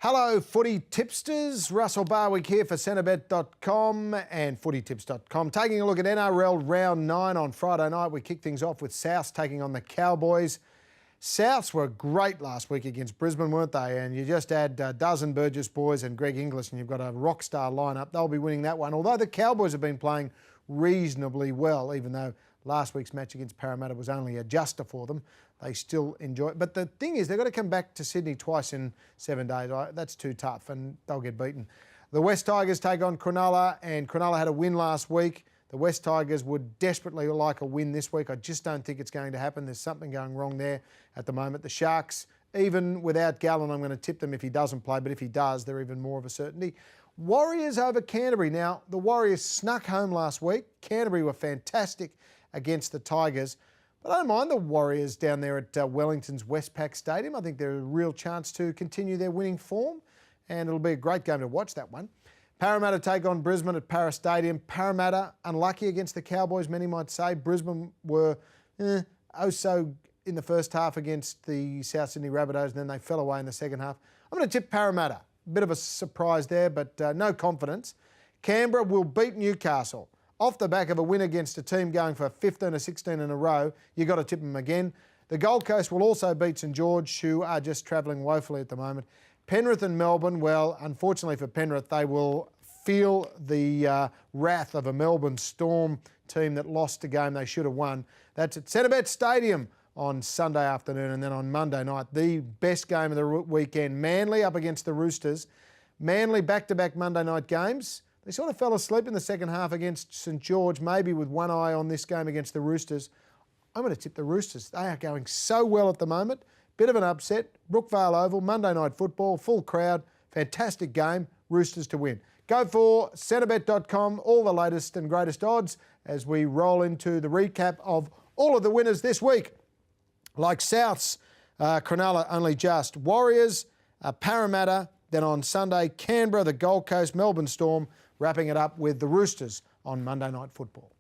Hello, footy tipsters. Russell Barwick here for Centrebet.com and footytips.com. Taking a look at NRL Round 9 on Friday night. We kick things off with Souths taking on the Cowboys. Souths were great last week against Brisbane, weren't they? And you just add a dozen Burgess boys and Greg Inglis and you've got a rock star lineup. They'll be winning that one. Although the Cowboys have been playing reasonably well, even though last week's match against Parramatta was only a adjuster for them. They still enjoy it. But the thing is, they've got to come back to Sydney twice in 7 days. That's too tough, and they'll get beaten. The West Tigers take on Cronulla, and Cronulla had a win last week. The West Tigers would desperately like a win this week. I just don't think it's going to happen. There's something going wrong there at the moment. The Sharks, even without Gallen, I'm going to tip them if he doesn't play, but if he does, they're even more of a certainty. Warriors over Canterbury. Now, the Warriors snuck home last week. Canterbury were fantastic against the Tigers. But I don't mind the Warriors down there at Wellington's Westpac Stadium. I think they're a real chance to continue their winning form, and it'll be a great game to watch, that one. Parramatta take on Brisbane at Para Stadium. Parramatta unlucky against the Cowboys, many might say. Brisbane were oh-so in the first half against the South Sydney Rabbitohs, and then they fell away in the second half. I'm going to tip Parramatta. Bit of a surprise there, but no confidence. Canberra will beat Newcastle. Off the back of a win against a team going for 15 or 16 in a row, you've got to tip them again. The Gold Coast will also beat St George, who are just travelling woefully at the moment. Penrith and Melbourne, well, unfortunately for Penrith, they will feel the wrath of a Melbourne Storm team that lost a game they should have won. That's at Centrebet Stadium on Sunday afternoon, and then on Monday night, the best game of the weekend, Manly up against the Roosters. Manly back-to-back Monday night games. They sort of fell asleep in the second half against St George, maybe with one eye on this game against the Roosters. I'm going to tip the Roosters. They are going so well at the moment. Bit of an upset. Brookvale Oval, Monday night football, full crowd, fantastic game, Roosters to win. Go for Centrebet.com, all the latest and greatest odds as we roll into the recap of all of the winners this week. Like Souths, Cronulla only just. Warriors, Parramatta, then on Sunday, Canberra, the Gold Coast, Melbourne Storm, wrapping it up with the Roosters on Monday Night Football.